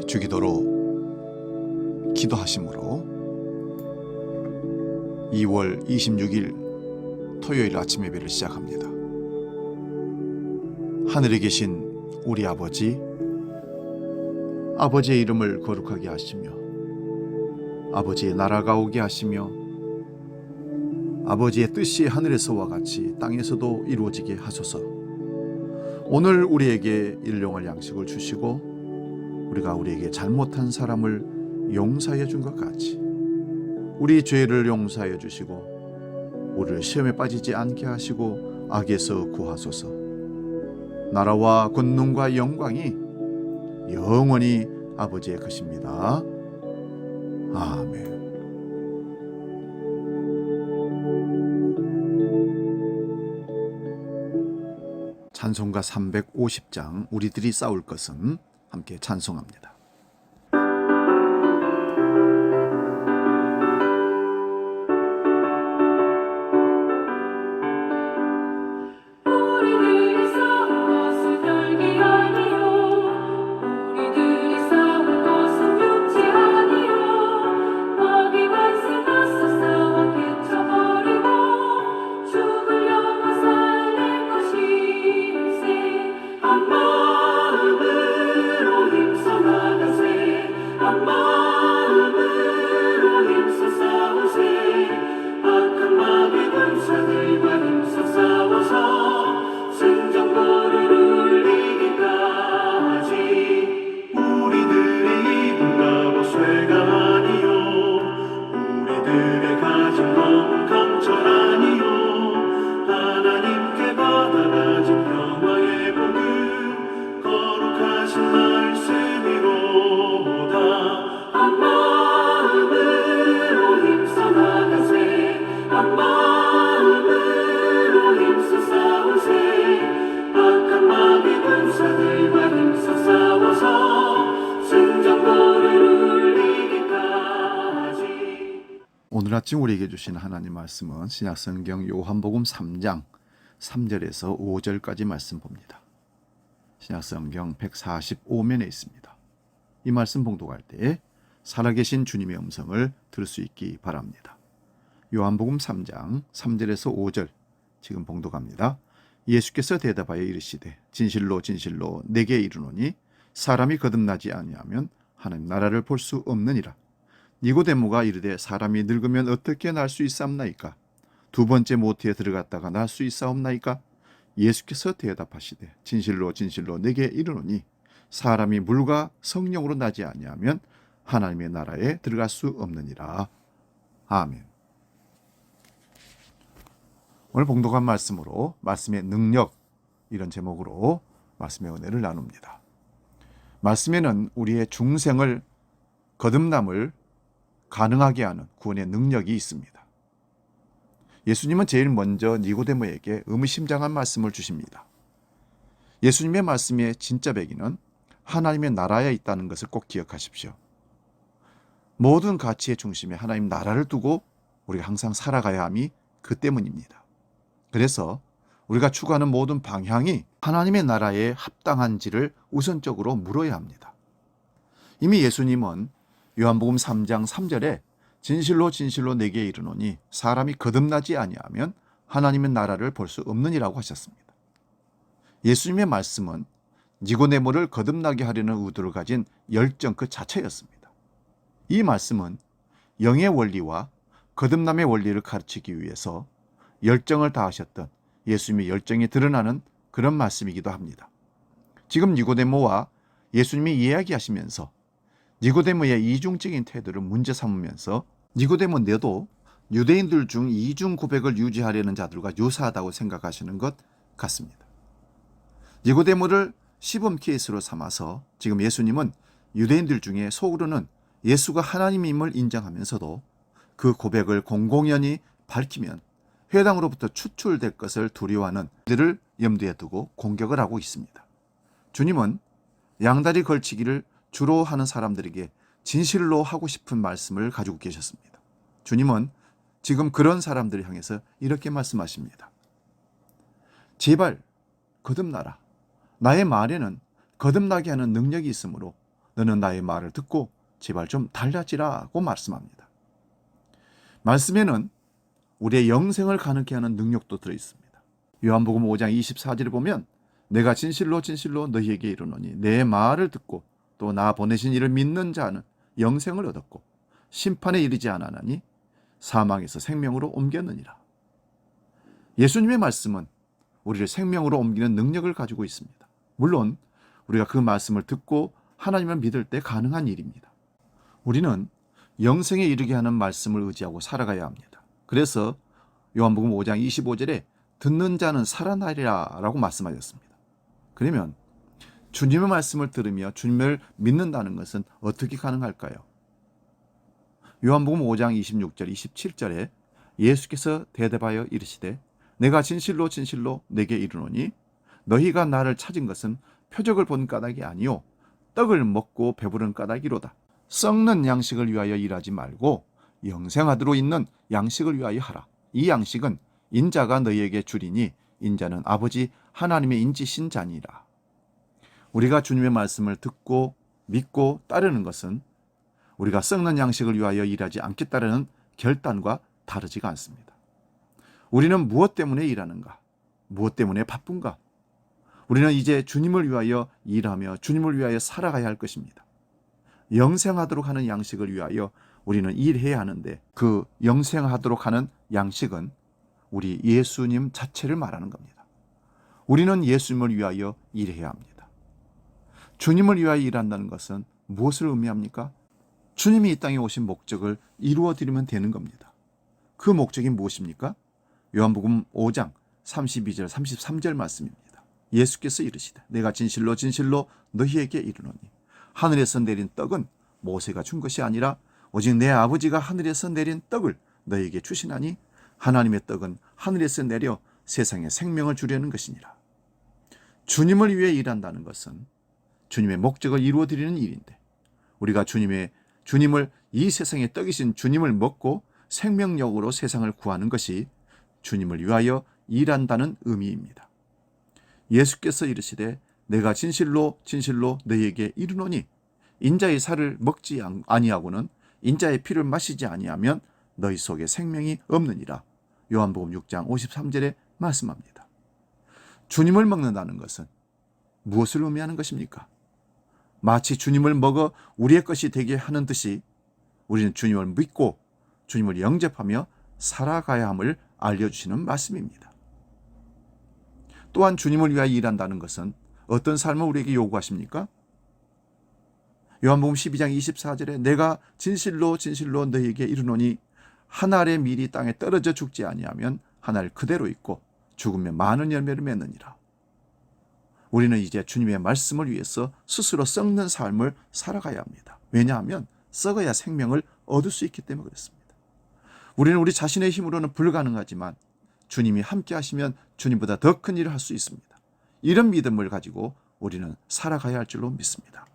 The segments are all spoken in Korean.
주기도로 기도하심으로 2월 26일 토요일 아침 예배를 시작합니다. 하늘에 계신 우리 아버지, 아버지의 이름을 거룩하게 하시며 아버지의 나라가 오게 하시며 아버지의 뜻이 하늘에서와 같이 땅에서도 이루어지게 하소서. 오늘 우리에게 일용할 양식을 주시고 우리가 우리에게 잘못한 사람을 용서해 준 것 같이 우리 죄를 용서해 주시고 우리를 시험에 빠지지 않게 하시고 악에서 구하소서. 나라와 권능과 영광이 영원히 아버지의 것입니다. 아멘. 찬송가 350장 우리들이 싸울 것은 함께 찬송합니다. 오늘 아침 우리에게 주신 하나님 말씀은 신약성경 요한복음 3장 3절에서 5절까지 말씀 봅니다. 신약성경 145면에 있습니다. 이 말씀 봉독할 때 살아계신 주님의 음성을 들을 수 있기 바랍니다. 요한복음 3장 3절에서 5절 지금 봉독합니다. 예수께서 대답하여 이르시되 진실로 진실로 내게 이르노니 사람이 거듭나지 아니하면 하나님 나라를 볼 수 없느니라. 니고데모가 이르되 사람이 늙으면 어떻게 날 수 있사옵나이까? 두 번째 모태에 들어갔다가 날 수 있사옵나이까? 예수께서 대답하시되 진실로 진실로 내게 이르노니 사람이 물과 성령으로 나지 아니하면 하나님의 나라에 들어갈 수 없느니라. 아멘. 오늘 봉독한 말씀으로 말씀의 능력 이런 제목으로 말씀의 은혜를 나눕니다. 말씀에는 우리의 중생을 거듭남을 가능하게 하는 구원의 능력이 있습니다. 예수님은 제일 먼저 니고데모에게 의미심장한 말씀을 주십니다. 예수님의 말씀의 진짜 배경은 하나님의 나라에 있다는 것을 꼭 기억하십시오. 모든 가치의 중심에 하나님 나라를 두고 우리가 항상 살아가야 함이 그 때문입니다. 그래서 우리가 추구하는 모든 방향이 하나님의 나라에 합당한지를 우선적으로 물어야 합니다. 이미 예수님은 요한복음 3장 3절에 진실로 진실로 내게 이르노니 사람이 거듭나지 아니하면 하나님의 나라를 볼 수 없느니라고 하셨습니다. 예수님의 말씀은 니고데모를 거듭나게 하려는 의도를 가진 열정 그 자체였습니다. 이 말씀은 영의 원리와 거듭남의 원리를 가르치기 위해서 열정을 다하셨던 예수님의 열정이 드러나는 그런 말씀이기도 합니다. 지금 니고데모와 예수님이 이야기하시면서 니고데모의 이중적인 태도를 문제 삼으면서 니고데모 너도 유대인들 중 이중 고백을 유지하려는 자들과 유사하다고 생각하시는 것 같습니다. 니고데모를 시범 케이스로 삼아서 지금 예수님은 유대인들 중에 속으로는 예수가 하나님임을 인정하면서도 그 고백을 공공연히 밝히면 회당으로부터 추출될 것을 두려워하는 이들을 염두에 두고 공격을 하고 있습니다. 주님은 양다리 걸치기를 주로 하는 사람들에게 진실로 하고 싶은 말씀을 가지고 계셨습니다. 주님은 지금 그런 사람들을 향해서 이렇게 말씀하십니다. 제발 거듭나라. 나의 말에는 거듭나게 하는 능력이 있으므로 너는 나의 말을 듣고 제발 좀 달라지라고 말씀합니다. 말씀에는 우리의 영생을 가능케 하는 능력도 들어있습니다. 요한복음 5장 24절에 보면 내가 진실로 진실로 너희에게 이르노니 내 말을 듣고 또 나 보내신 이를 믿는 자는 영생을 얻었고 심판에 이르지 않았나니 사망에서 생명으로 옮겼느니라. 예수님의 말씀은 우리를 생명으로 옮기는 능력을 가지고 있습니다. 물론 우리가 그 말씀을 듣고 하나님을 믿을 때 가능한 일입니다. 우리는 영생에 이르게 하는 말씀을 의지하고 살아가야 합니다. 그래서 요한복음 5장 25절에 듣는 자는 살아나리라 라고 말씀하셨습니다. 그러면 주님의 말씀을 들으며 주님을 믿는다는 것은 어떻게 가능할까요? 요한복음 5장 26절 27절에 예수께서 대답하여 이르시되 내가 진실로 진실로 내게 이르노니 너희가 나를 찾은 것은 표적을 본 까닭이 아니요 떡을 먹고 배부른 까닭이로다. 썩는 양식을 위하여 일하지 말고 영생하도록 있는 양식을 위하여 하라. 이 양식은 인자가 너희에게 주리니 인자는 아버지 하나님의 인지신 자니라. 우리가 주님의 말씀을 듣고 믿고 따르는 것은 우리가 썩는 양식을 위하여 일하지 않겠다는 결단과 다르지가 않습니다. 우리는 무엇 때문에 일하는가? 무엇 때문에 바쁜가? 우리는 이제 주님을 위하여 일하며 주님을 위하여 살아가야 할 것입니다. 영생하도록 하는 양식을 위하여 우리는 일해야 하는데 그 영생하도록 하는 양식은 우리 예수님 자체를 말하는 겁니다. 우리는 예수님을 위하여 일해야 합니다. 주님을 위하여 일한다는 것은 무엇을 의미합니까? 주님이 이 땅에 오신 목적을 이루어 드리면 되는 겁니다. 그 목적이 무엇입니까? 요한복음 5장 32절 33절 말씀입니다. 예수께서 이르시되 내가 진실로 진실로 너희에게 이르노니 하늘에서 내린 떡은 모세가 준 것이 아니라 오직 내 아버지가 하늘에서 내린 떡을 너희에게 주시나니 하나님의 떡은 하늘에서 내려 세상에 생명을 주려는 것이니라. 주님을 위해 일한다는 것은 주님의 목적을 이루어 드리는 일인데 우리가 주님을 이 세상의 떡이신 주님을 먹고 생명력으로 세상을 구하는 것이 주님을 위하여 일한다는 의미입니다. 예수께서 이르시되 내가 진실로 진실로 너희에게 이르노니 인자의 살을 먹지 아니하고는 인자의 피를 마시지 아니하면 너희 속에 생명이 없느니라. 요한복음 6장 53절에 말씀합니다. 주님을 먹는다는 것은 무엇을 의미하는 것입니까? 마치 주님을 먹어 우리의 것이 되게 하는 듯이 우리는 주님을 믿고 주님을 영접하며 살아가야 함을 알려주시는 말씀입니다. 또한 주님을 위하여 일한다는 것은 어떤 삶을 우리에게 요구하십니까? 요한복음 12장 24절에 내가 진실로 진실로 너희에게 이르노니 한 알의 밀이 땅에 떨어져 죽지 아니하면 한 알 그대로 있고 죽으면 많은 열매를 맺느니라. 우리는 이제 주님의 말씀을 위해서 스스로 썩는 삶을 살아가야 합니다. 왜냐하면 썩어야 생명을 얻을 수 있기 때문에 그렇습니다. 우리는 우리 자신의 힘으로는 불가능하지만 주님이 함께 하시면 주님보다 더 큰 일을 할 수 있습니다. 이런 믿음을 가지고 우리는 살아가야 할 줄로 믿습니다.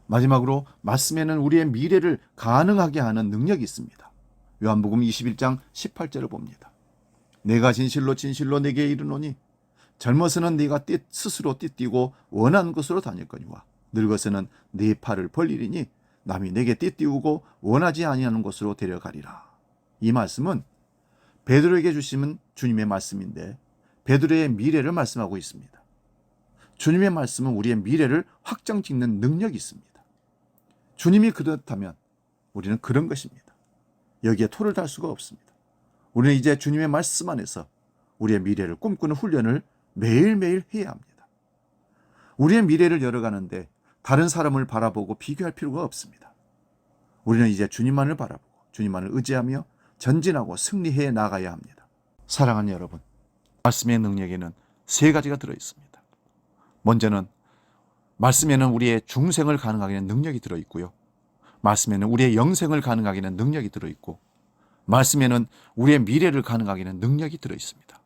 마지막으로 말씀에는 우리의 미래를 가능하게 하는 능력이 있습니다. 요한복음 21장 18절을 봅니다. 내가 진실로 진실로 내게 이르노니 젊어서는 네가 스스로 띠띠고 원하는 곳으로 다닐 거니와 늙어서는 네 팔을 벌리리니 남이 내게 띠띠우고 원하지 아니하는 곳으로 데려가리라. 이 말씀은 베드로에게 주시는 주님의 말씀인데 베드로의 미래를 말씀하고 있습니다. 주님의 말씀은 우리의 미래를 확정짓는 능력이 있습니다. 주님이 그렇다면 우리는 그런 것입니다. 여기에 토를 달 수가 없습니다. 우리는 이제 주님의 말씀 안에서 우리의 미래를 꿈꾸는 훈련을 매일매일 해야 합니다. 우리의 미래를 열어가는데 다른 사람을 바라보고 비교할 필요가 없습니다. 우리는 이제 주님만을 바라보고 주님만을 의지하며 전진하고 승리해 나가야 합니다. 사랑하는 여러분, 말씀의 능력에는 세 가지가 들어있습니다. 먼저는 말씀에는 우리의 중생을 가능하게 하는 능력이 들어있고요. 말씀에는 우리의 영생을 가능하게 하는 능력이 들어있고 말씀에는 우리의 미래를 가능하게 하는 능력이 들어있습니다.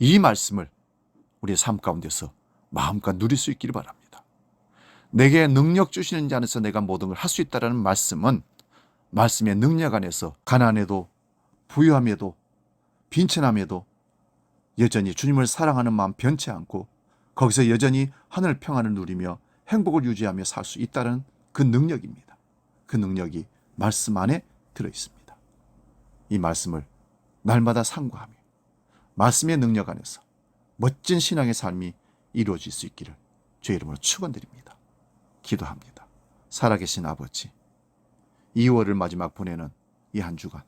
이 말씀을 우리의 삶 가운데서 마음껏 누릴 수 있기를 바랍니다. 내게 능력 주시는 자 안에서 내가 모든 걸 할 수 있다는 말씀은 말씀의 능력 안에서 가난에도 부유함에도 빈천함에도 여전히 주님을 사랑하는 마음 변치 않고 거기서 여전히 하늘 평안을 누리며 행복을 유지하며 살 수 있다는 그 그 능력입니다. 그 능력이 말씀 안에 들어있습니다. 이 말씀을 날마다 상고하며 말씀의 능력 안에서 멋진 신앙의 삶이 이루어질 수 있기를 주의 이름으로 축원드립니다. 기도합니다. 살아계신 아버지, 2월을 마지막 보내는 이 한 주간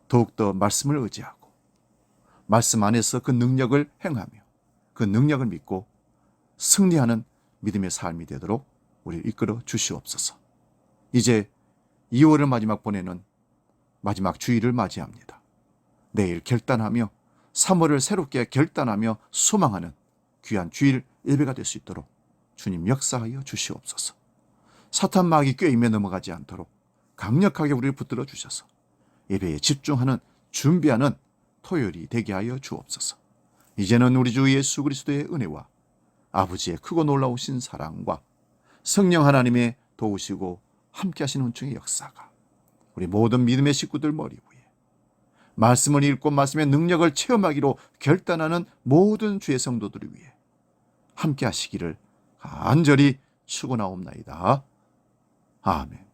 더욱더 말씀을 의지하고 말씀 안에서 그 능력을 행하며 그 능력을 믿고 승리하는 믿음의 삶이 되도록 우리를 이끌어 주시옵소서. 이제 2월을 마지막 보내는 마지막 주일을 맞이합니다. 내일 결단하며 3월을 새롭게 결단하며 소망하는 귀한 주일 예배가 될 수 있도록 주님 역사하여 주시옵소서. 사탄 마귀 꾀임에 넘어가지 않도록 강력하게 우리를 붙들어 주셔서 예배에 집중하는 준비하는 토요일이 되게 하여 주옵소서. 이제는 우리 주 예수 그리스도의 은혜와 아버지의 크고 놀라우신 사랑과 성령 하나님의 도우시고 함께 하시는 은총의 역사가 우리 모든 믿음의 식구들 머리 위에 말씀을 읽고 말씀의 능력을 체험하기로 결단하는 모든 주의 성도들을 위해 함께 하시기를 간절히 축원하옵나이다. 아멘.